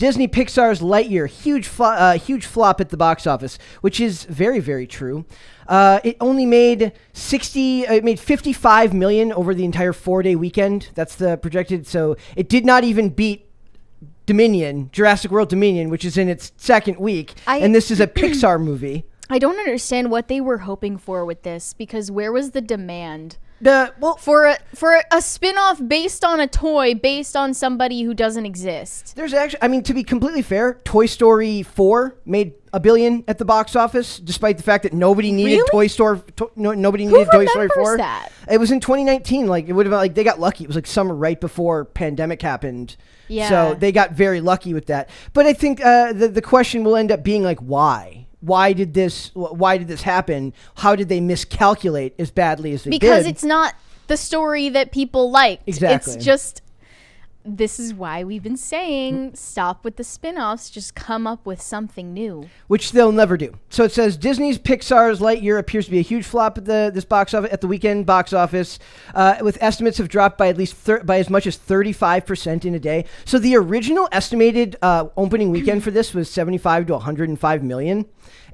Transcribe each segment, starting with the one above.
Disney Pixar's Lightyear, huge flop at the box office, which is very, very true. It only made it made 55 million over the entire 4-day weekend. That's the projected. So it did not even beat Jurassic World Dominion, which is in its second week. And this is a Pixar movie. I don't understand what they were hoping for with this, because where was the demand? For a spin-off based on a toy, based on somebody who doesn't exist. There's actually, to be completely fair, Toy Story 4 made $1 billion at the box office, despite the fact that nobody needed Toy Story. Nobody needed Toy Story 4. That? It was in 2019. Like, it would have, like, they got lucky. It was like summer right before pandemic happened. Yeah. So they got very lucky with that. But I think the question will end up being like, why? Why did this happen? How did they miscalculate as badly as they did? Because it's not the story that people liked. Exactly. It's just, this is why we've been saying stop with the spin-offs, just come up with something new. Which they'll never do. So it says Disney's Pixar's Lightyear appears to be a huge flop at the weekend box office, with estimates have dropped by at least by as much as 35% in a day. So the original estimated opening weekend for this was 75 to 105 million,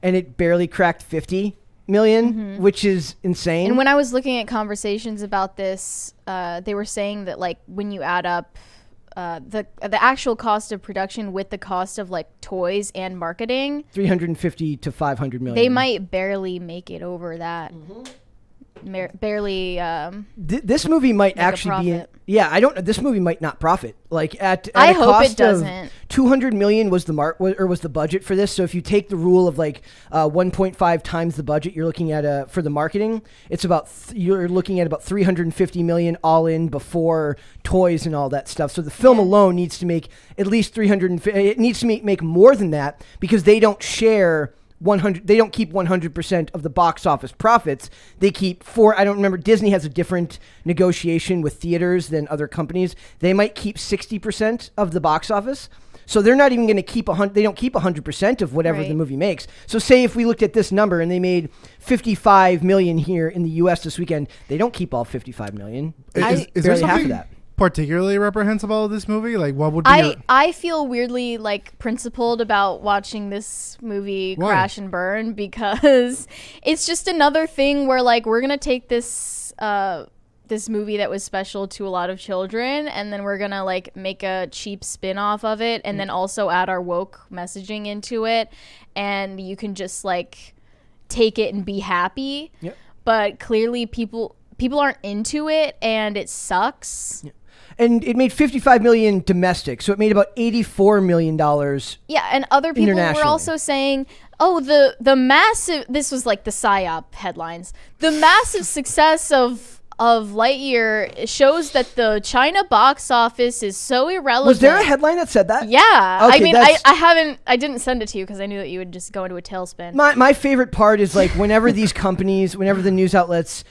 and it barely cracked 50 million, which is insane. And when I was looking at conversations about this, they were saying that, like, when you add up the actual cost of production with the cost of, like, toys and marketing, 350 to 500 million. They might barely make it over that. Barely. This movie might actually be. This movie might not profit. Like at I a hope cost it doesn't. Of 200 million was the budget for this. So if you take the rule of like 1.5 times the budget, you're looking at for the marketing, it's about you're looking at about 350 million all in before toys and all that stuff. So the film alone needs to make at least 350. It needs to make more than that, because they don't share 100. They don't keep 100% of the box office profits. They keep I don't remember. Disney has a different negotiation with theaters than other companies. They might keep 60% of the box office. So they're not even going to keep they don't keep 100% of whatever the movie makes. So say if we looked at this number and they made 55 million here in the U.S. this weekend, they don't keep all 55 million. Is there something half of that particularly reprehensible of this movie? Like, what would be I feel weirdly, like, principled about watching this movie crash and burn, because it's just another thing where, like, we're gonna take this this movie that was special to a lot of children, and then we're gonna, like, make a cheap spin-off of it, and then also add our woke messaging into it, and you can just, like, take it and be happy. But clearly people aren't into it, and it sucks. And it made 55 million domestic, so it made about $84 million. Yeah, and other people were also saying, oh, the massive, this was like the PSYOP headlines, the massive success of Lightyear shows that the China box office is so irrelevant. Was there a headline that said that? Yeah. Okay, I mean, I didn't send it to you because I knew that you would just go into a tailspin. My favorite part is, like, whenever these companies, whenever the news outlets,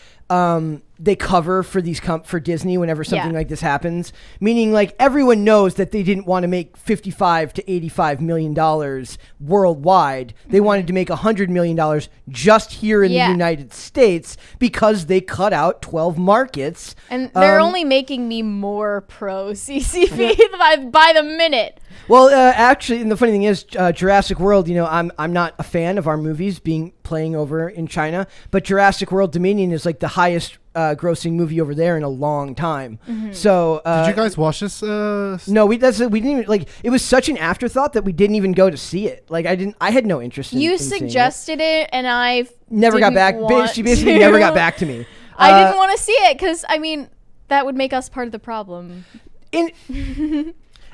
they cover for for Disney whenever something like this happens, meaning, like, everyone knows that they didn't want to make 55 to 85 million dollars worldwide. They wanted to make $100 million just here in the United States, because they cut out 12 markets. And they're only making me more pro CCP by the minute. Well, actually, and the funny thing is, Jurassic World, I'm not a fan of our movies playing over in China, but Jurassic World Dominion is, like, the highest grossing movie over there in a long time. So did you guys watch this? No, we didn't even, like, it was such an afterthought that we didn't even go to see it. Like, I had no interest in You suggested it, and I never got back. She basically never got back to me. I didn't want to see it because, I mean, that would make us part of the problem.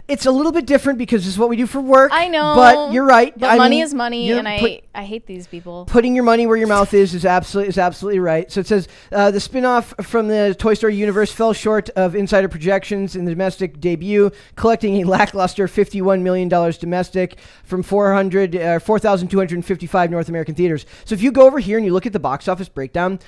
It's a little bit different because this is what we do for work. I know. But you're right. But money is money, and I hate these people. Putting your money where your mouth is absolutely right. So it says the spin-off from the Toy Story universe fell short of insider projections in the domestic debut, collecting a lackluster $51 million domestic from 4,255 North American theaters. So if you go over here and you look at the box office breakdown,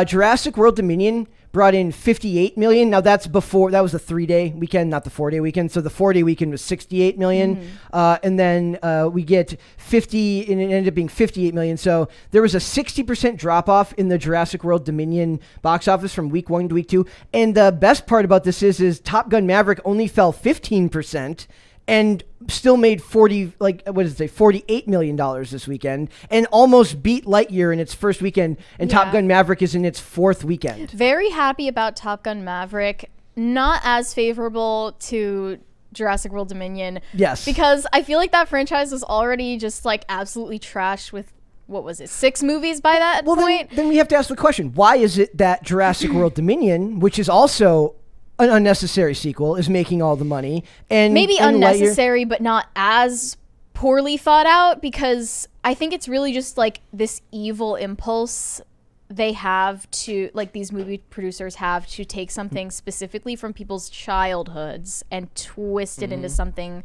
Jurassic World Dominion brought in 58 million. Now that was the 3-day weekend, not the 4-day weekend. So the 4-day weekend was 68 million. And then we get 50, and it ended up being 58 million. So there was a 60% drop off in the Jurassic World Dominion box office from week 1 to week 2. And the best part about this is Top Gun Maverick only fell 15%. and still made $48 million this weekend, and almost beat Lightyear in its first weekend, and Top Gun Maverick is in its fourth weekend. Very happy about Top Gun Maverick. Not as favorable to Jurassic World Dominion. Yes. Because I feel like that franchise was already just like absolutely trashed with, what was it, 6 movies by that point? Then we have to ask the question, why is it that Jurassic World Dominion, which is also an unnecessary sequel, is making all the money? And maybe unnecessary, Lightyear, but not as poorly thought out, because I think it's really just like this evil impulse they have to, like, these movie producers have to take something specifically from people's childhoods and twist it into something,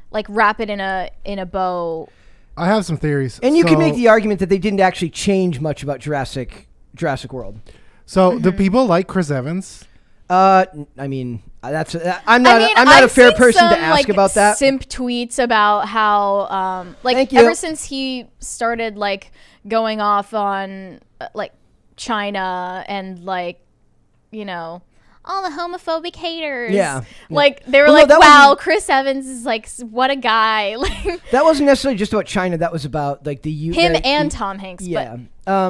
like wrap it in a bow. I have some theories. And you can make the argument that they didn't actually change much about Jurassic World. So do people like Chris Evans? I mean, I'm not a fair person to ask about that. Simp tweets about how, ever since he started like going off on like China and like, you know, all the homophobic haters. Yeah. Like they were wow, Chris Evans is like, what a guy. Like that wasn't necessarily just about China. That was about like and Tom Hanks. Yeah.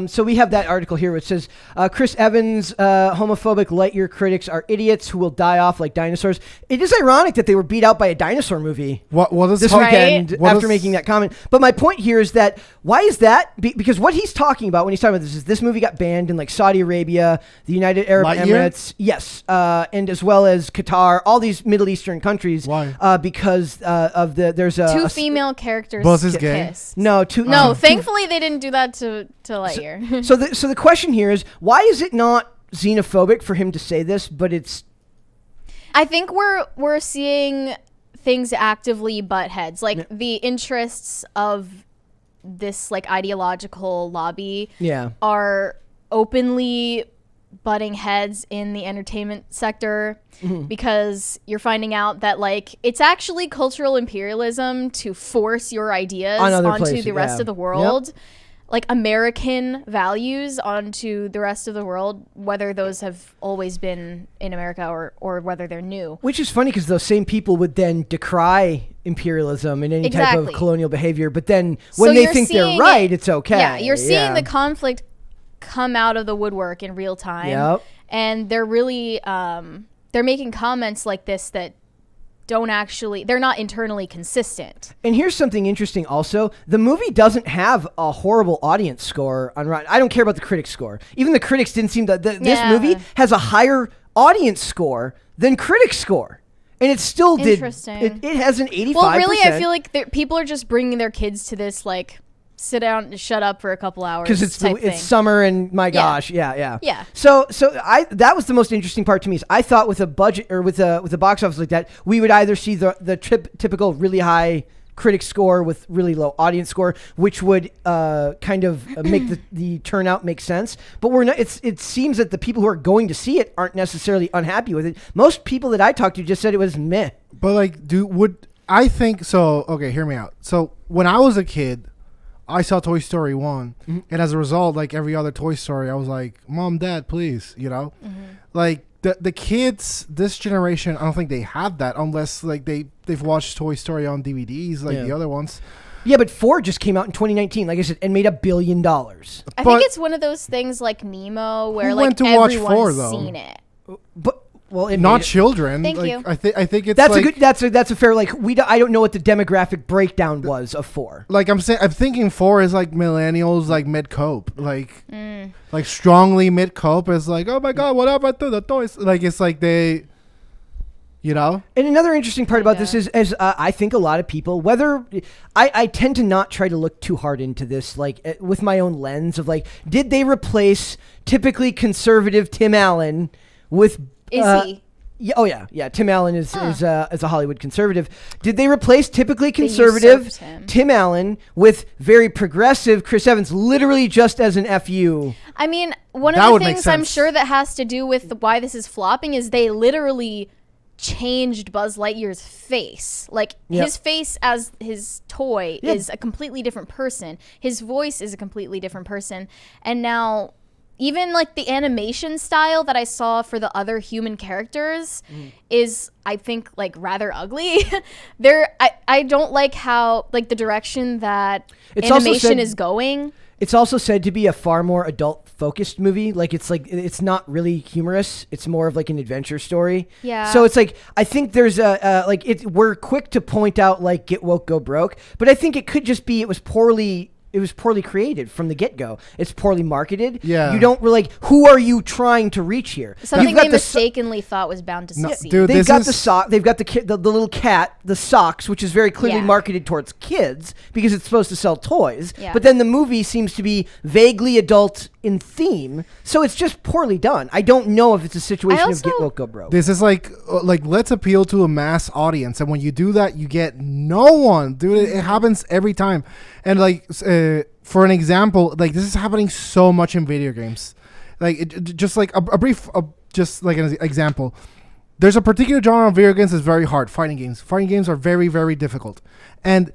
So we have that article here which says Chris Evans, homophobic Lightyear critics are idiots who will die off like dinosaurs. It is ironic that they were beat out by a dinosaur movie this weekend after making that comment. But my point here is that why is that? Because what he's talking about when he's talking about this is this movie got banned in like Saudi Arabia, the United Arab Emirates, yes, and as well as Qatar, all these Middle Eastern countries. Why? Because of there's two female characters kiss. No, thankfully they didn't do that to Lightyear. So the question here is, why is it not xenophobic for him to say this, but it's... I think we're seeing things actively butt heads. Like the interests of this like ideological lobby are openly butting heads in the entertainment sector, because you're finding out that like it's actually cultural imperialism to force your ideas onto the rest of the world. Like American values onto the rest of the world, whether those have always been in America or whether they're new. Which is funny because those same people would then decry imperialism and any type of colonial behavior, but then when they think they're right, it's okay. Yeah, you're seeing the conflict come out of the woodwork in real time, and they're really they're making comments like this that they're not internally consistent. And here's something interesting also. The movie doesn't have a horrible audience score on Rotten. I don't care about the critics score. Even the critics didn't seem to... This movie has a higher audience score than critics score. And it still did... Interesting. It has an 85%. Well, really, I feel like people are just bringing their kids to this, like... sit down and shut up for a couple hours because it's summer and my gosh, yeah. So that was the most interesting part to me. Is I thought with a budget or with a box office like that, we would either see the typical really high critic score with really low audience score, which would kind of make the turnout make sense. But we're not. It seems that the people who are going to see it aren't necessarily unhappy with it. Most people that I talked to just said it was meh. But like, I think so? Okay, hear me out. So when I was a kid, I saw Toy Story 1, and as a result, like every other Toy Story, I was like, Mom, Dad, please, you know? Like, the kids, this generation, I don't think they have that unless, like, they've watched Toy Story on DVDs, like the other ones. Yeah, but 4 just came out in 2019, like I said, and made $1 billion. I think it's one of those things like Nemo, where, like, everyone's seen it. But... Well, not children. Thank you. I think it's that's a fair like I don't know what the demographic breakdown was of 4. Like I'm thinking 4 is like millennials, like mid cope, like strongly mid cope is like, oh my god, what happened to the toys? Like it's like they, you know. And another interesting part about this is I think a lot of people, whether I tend to not try to look too hard into this, like with my own lens of like, did they replace typically conservative Tim Allen with Is he? Yeah, oh yeah. Tim Allen is a Hollywood conservative. Did they replace typically conservative Tim Allen with very progressive Chris Evans, literally just as an FU? I mean, one of the things I'm sure that has to do with why this is flopping is they literally changed Buzz Lightyear's face. Like his face as his toy is a completely different person. His voice is a completely different person, and now even like the animation style that I saw for the other human characters is, I think, like rather ugly. I don't like how like the direction that animation is going. It's also said to be a far more adult-focused movie. Like it's not really humorous. It's more of like an adventure story. Yeah. So it's like I think there's we're quick to point out like get woke, go broke, but I think it could just be it was poorly created from the get-go. It's poorly marketed. Yeah. You don't really, like, who are you trying to reach here? Something they mistakenly thought was bound to succeed. Dude, they've got they've got the little cat, the socks, which is very clearly marketed towards kids because it's supposed to sell toys. Yeah. But then the movie seems to be vaguely adult in theme, so it's just poorly done. I don't know if it's a situation of get woke, go broke. This is like let's appeal to a mass audience, and when you do that, you get no one, dude. It happens every time. And like for an example, like this is happening so much in video games. Like just like a brief, just like an example. There's a particular genre of video games that's very hard. Fighting games. Fighting games are very, very difficult, and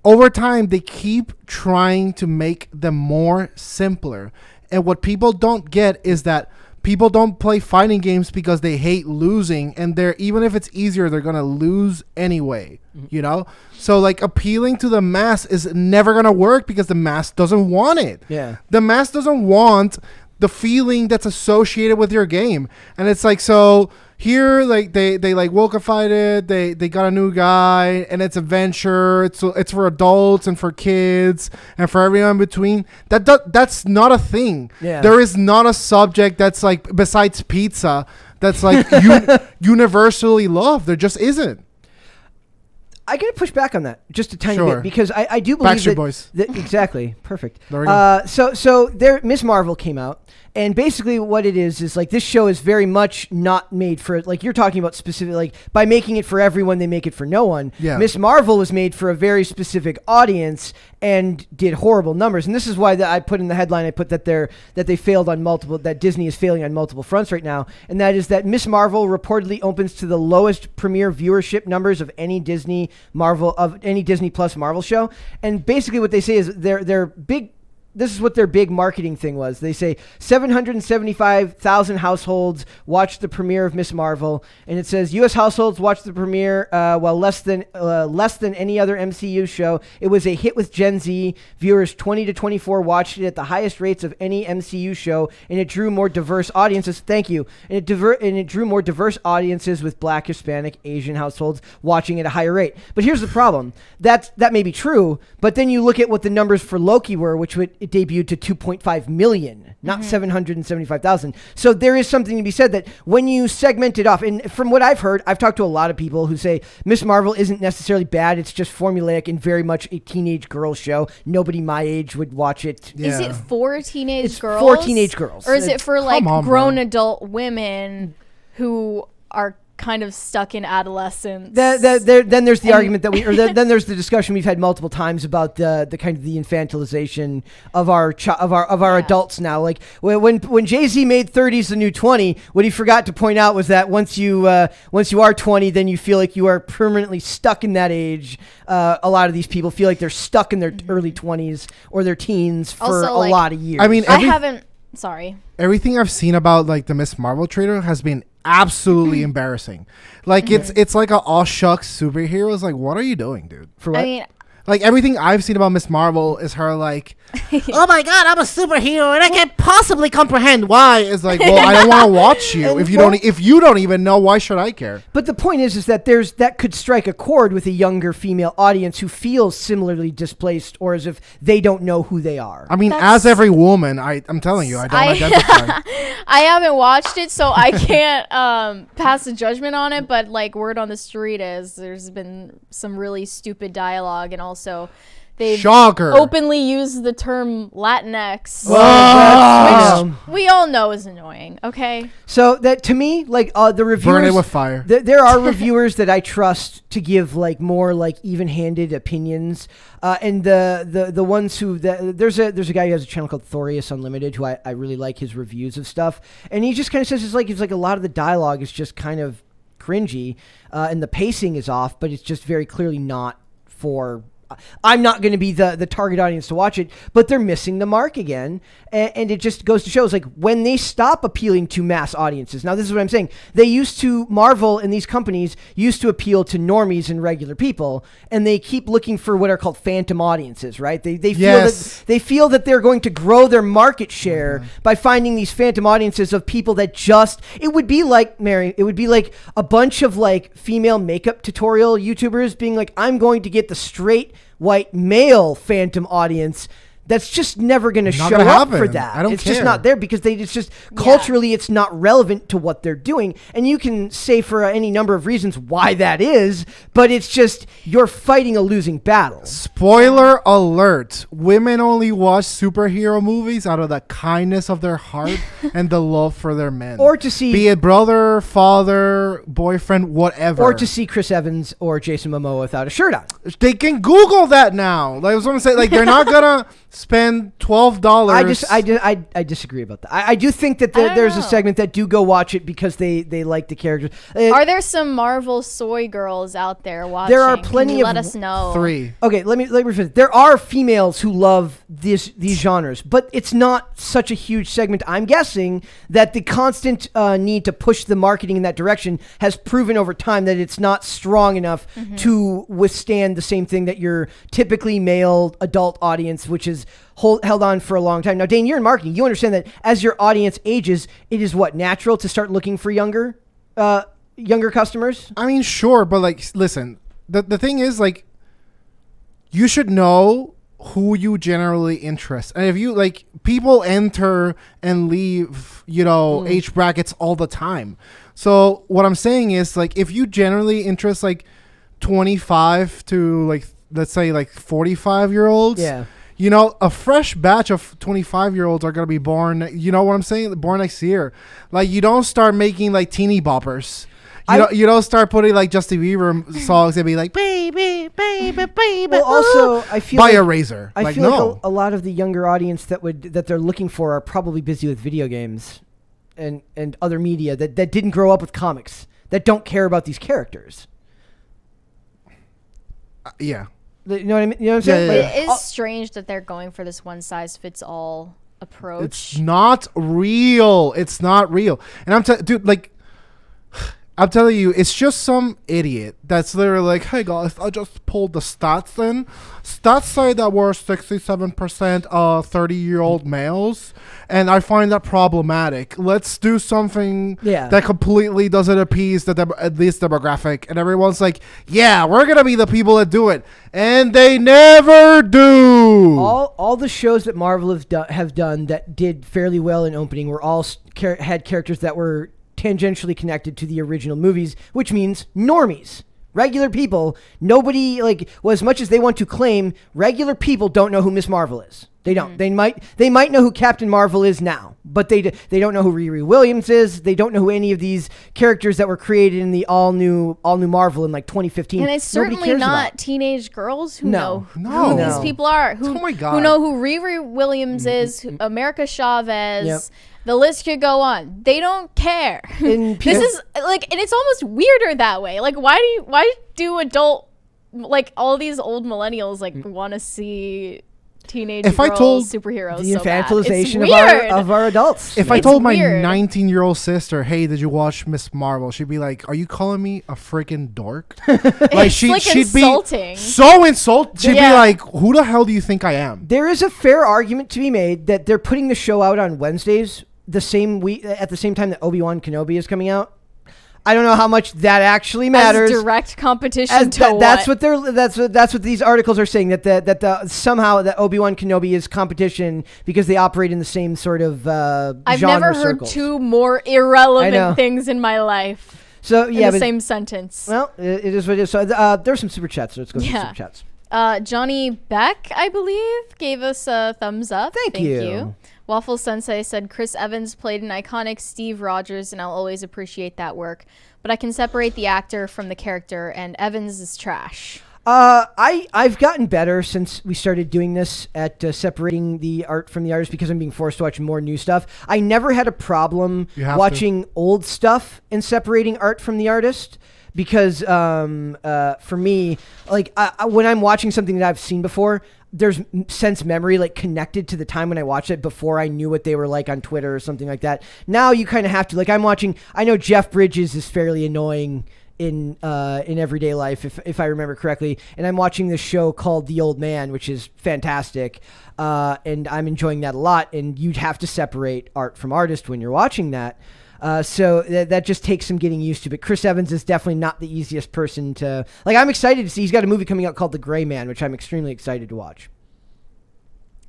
over time they keep trying to make them more simpler. And what people don't get is that people don't play fighting games because they hate losing, and they're even if it's easier, they're gonna lose anyway. You know, so like appealing to the mass is never gonna work because the mass doesn't want it. Yeah, the mass doesn't want the feeling that's associated with your game, and it's like so. Here, like they like wokeified it. They got a new guy, and it's adventure. It's for adults and for kids and for everyone in between. That's not a thing. Yeah. There is not a subject that's like besides pizza that's like universally loved. There just isn't. I gotta push back on that just a tiny Sure. bit because I do believe Backstreet Boys. Exactly, perfect. There we go. So there, Miss Marvel came out, and basically what it is like this show is very much not made for, like you're talking about specific, like by making it for everyone, they make it for no one. Yeah. Miss Marvel was made for a very specific audience and did horrible numbers, and this is why I put in the headline. I put that they failed on multiple, that Disney is failing on multiple fronts right now, and that is that Miss Marvel reportedly opens to the lowest premiere viewership numbers of any Disney Plus Marvel show. And basically what they say is their big, this is what their big marketing thing was. They say 775,000 households watched the premiere of Miss Marvel, and it says U.S. households watched the premiere while less than any other MCU show. It was a hit with Gen Z viewers. 20 to 24 watched it at the highest rates of any MCU show, and it drew more diverse audiences. Thank you. And it drew more diverse audiences with Black, Hispanic, Asian households watching at a higher rate. But here's the problem. That may be true, but then you look at what the numbers for Loki were, which it debuted to 2.5 million, not 775,000. So there is something to be said that when you segment it off, and from what I've heard, I've talked to a lot of people who say Miss Marvel isn't necessarily bad. It's just formulaic and very much a teenage girl show. Nobody my age would watch it. Yeah. Is it for teenage girls? For teenage girls. Or is it for like grown bro. Adult women who are kind of stuck in adolescence? Then there's the argument that then there's the discussion we've had multiple times about the kind of the infantilization of our adults now. Like when Jay-Z made 30s the new 20, what he forgot to point out was that once you are 20, then you feel like you are permanently stuck in that age. A lot of these people feel like they're stuck in their early 20s or their teens for also, a lot of years. I mean, sorry. Everything I've seen about like the Miss Marvel trailer has been absolutely embarrassing. Like it's like a all shucks superheroes. Like, what are you doing, dude? For what? I mean, Like everything I've seen about Miss Marvel is her like, Oh my god, I'm a superhero and I can't possibly comprehend why? It's like, well, I don't want to watch you if you don't even know. Why should I care? But the point is that that could strike a chord with a younger female audience who feels similarly displaced or as if they don't know who they are. I mean, as every woman, I'm telling you, I don't identify. I haven't watched it, so I can't pass a judgment on it. But like word on the street is there's been some really stupid dialogue, and also they've openly used the term Latinx, which we all know is annoying. Okay, so that to me, like the reviewers, burn it with fire. There are reviewers that I trust to give like more like even-handed opinions, and the ones who there's a guy who has a channel called Thorius Unlimited who I really like his reviews of stuff, and he just kind of says it's like a lot of the dialogue is just kind of cringy, and the pacing is off, but it's just very clearly not for I'm not going to be the target audience to watch it, but they're missing the mark again. And it just goes to show, it's like when they stop appealing to mass audiences. Now, this is what I'm saying. Marvel and these companies used to appeal to normies and regular people, and they keep looking for what are called phantom audiences, right? They feel that they're going to grow their market share by finding these phantom audiences of people that it would be like, Mary, it would be like a bunch of like female makeup tutorial YouTubers being like, I'm going to get the straight white male phantom audience that's just never going to show up for that. It's just not there because culturally it's not relevant to what they're doing. And you can say for any number of reasons why that is, but it's just you're fighting a losing battle. Spoiler alert. Women only watch superhero movies out of the kindness of their heart and the love for their men. Or to see... Be it brother, father, boyfriend, whatever. Or to see Chris Evans or Jason Momoa without a shirt on. They can Google that now. Like, I was going to say, like, they're not going to... spend $12. I disagree about that. I do think that there's a segment that do go watch it because they like the characters. Are there some Marvel soy girls out there watching? There are plenty let us know. 3. Okay, let me rephrase. There are females who love these genres, but it's not such a huge segment. I'm guessing that the constant need to push the marketing in that direction has proven over time that it's not strong enough to withstand the same thing that your typically male adult audience, which is held on for a long time. Now, Dane, you're in marketing. You understand that as your audience ages, it is natural to start looking for younger customers? I mean, sure, but like, listen, the thing is, like, you should know who you generally interest. And if you, like, people enter and leave, age brackets all the time. So what I'm saying is, like, if you generally interest, like, 25 to, like, let's say, like, 45-year-olds. Yeah. A fresh batch of 25-year-olds are going to be born, you know what I'm saying? Born next year. Like, you don't start making, like, teeny boppers. You don't start putting, like, Justin Bieber songs and be like, baby, baby, baby. Well, also, I feel buy a razor. I feel like a lot of the younger audience that they're looking for are probably busy with video games and other media that didn't grow up with comics, that don't care about these characters. Yeah. You know what I mean? You know what I'm saying? Yeah. It is strange that they're going for this one-size-fits-all approach. It's not real. It's not real. And I'm telling you, it's just some idiot that's literally like, hey guys, I just pulled the stats in. Stats say that we're 67% 30-year-old males, and I find that problematic. Let's do something that completely doesn't appease this demographic. And everyone's like, yeah, we're going to be the people that do it. And they never do. All the shows that Marvel have done that did fairly well in opening were all had characters that were tangentially connected to the original movies, which means normies, regular people. Nobody, like, well, as much as they want to claim, regular people don't know who Miss Marvel is. They don't. They might know who Captain Marvel is now, but they don't know who Riri Williams is. They don't know who any of these characters that were created in the all new Marvel in like 2015. And it's certainly not teenage girls who know who these people are. Who know who Riri Williams is, who America Chavez. Yep. The list could go on. They don't care. This is like, and it's almost weirder that way. Like, why do adult, like, all these old millennials like want to see teenage girls superheroes? The so infantilization of our adults. If I told my 19-year-old sister, "Hey, did you watch Miss Marvel?" She'd be like, "Are you calling me a freaking dork?" Like, she'd insulting. Be so insulted. She'd be like, "Who the hell do you think I am?" There is a fair argument to be made that they're putting the show out on Wednesdays the same week at the same time that Obi-Wan Kenobi is coming out. I don't know how much that actually matters. As direct competition to that's what these articles are saying, that somehow that Obi-Wan Kenobi is competition because they operate in the same sort of I've genre never heard circles. two more irrelevant things in my life. So yeah, in the same sentence. Well, it is what it is. So there's some super chats. So let's go to super chats. Johnny Beck, I believe, gave us a thumbs up. Thank you. Waffle Sensei said, Chris Evans played an iconic Steve Rogers, and I'll always appreciate that work. But I can separate the actor from the character, and Evans is trash. I've gotten better since we started doing this at separating the art from the artist because I'm being forced to watch more new stuff. I never had a problem watching old stuff and separating art from the artist because for me, like when I'm watching something that I've seen before, there's sense memory like connected to the time when I watched it before I knew what they were like on Twitter or something like that. Now you kind of have to, like, I know Jeff Bridges is fairly annoying in everyday life, if I remember correctly, and I'm watching this show called The Old Man, which is fantastic, and I'm enjoying that a lot. And you'd have to separate art from artist when you're watching that. So that just takes some getting used to. But Chris Evans is definitely not the easiest person to, like, I'm excited to see. He's got a movie coming out called The Gray Man, which I'm extremely excited to watch.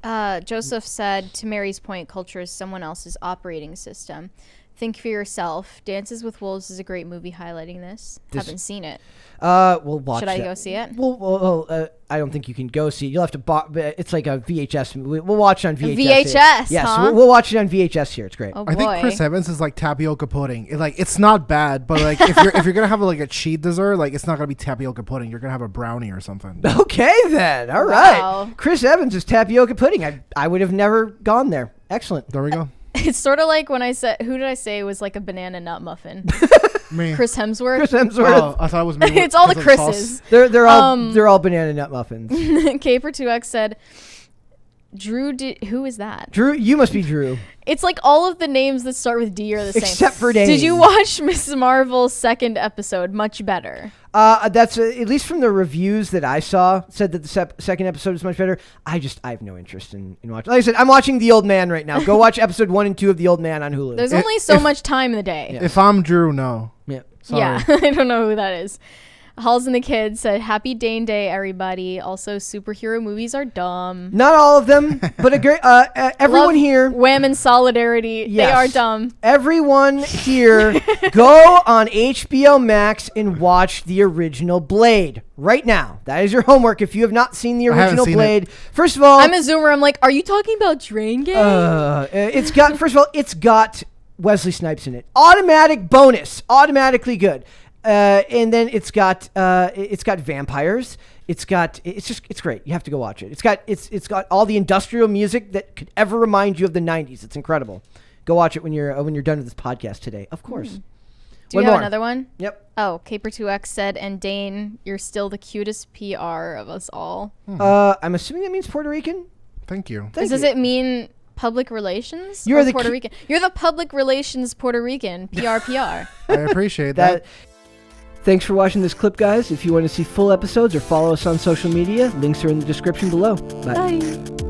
Joseph said, to Mary's point, culture is someone else's operating system. Think for yourself. Dances with Wolves is a great movie highlighting this. Haven't seen it. We'll watch. Should I go see it? Well, I don't think you can go see it. You'll have to buy. It's like a VHS. We'll watch it on VHS. VHS, yes, huh? we'll watch it on VHS here. It's great. Oh boy. I think Chris Evans is like tapioca pudding. It's not bad, but like if you're gonna have like a cheat dessert, like it's not gonna be tapioca pudding. You're gonna have a brownie or something. Okay then. All right. Wow. Chris Evans is tapioca pudding. I would have never gone there. Excellent. There we go. It's sort of like when I said, who did I say was like a banana nut muffin? Me. Chris Hemsworth. Chris Hemsworth. Oh, I thought it was me. It's all the because of sauce. Chris's. They're all banana nut muffins. K42X said, Drew, who is that? Drew, you must be Drew. It's like all of the names that start with D are the same. Except for Dane. Did you watch Mrs. Marvel's second episode? Much better. That's at least from the reviews that I saw, said that the second episode is much better. I have no interest in watching. Like I said, I'm watching The Old Man right now. Go watch episode 1 and 2 of The Old Man on Hulu. There's only so much time in the day. Yeah. If I'm Drew, no. Yeah. Sorry. Yeah, I don't know who that is. Halls and the Kids said, Happy Dane Day, everybody. Also, superhero movies are dumb. Not all of them, but a great. Everyone Love here. Wham and Solidarity. Yes. They are dumb. Everyone here, go on HBO Max and watch the original Blade right now. That is your homework. If you have not seen the I haven't original seen Blade, it. first of all, I'm a Zoomer. I'm like, are you talking about Drain Gang? it's got Wesley Snipes in it. Automatic bonus, automatically good. And then it's got vampires. It's great. You have to go watch it. It's got all the industrial music that could ever remind you of the 90s. It's incredible. Go watch it when you're done with this podcast today. Of course. Do you have another one? Yep. Oh, Caper2X said, and Dane, you're still the cutest PR of us all. I'm assuming that means Puerto Rican. Thank you. Does it mean public relations? You're the Puerto Rican. You're the public relations Puerto Rican. PR. I appreciate that. Thanks for watching this clip, guys. If you want to see full episodes or follow us on social media, links are in the description below. Bye. Bye.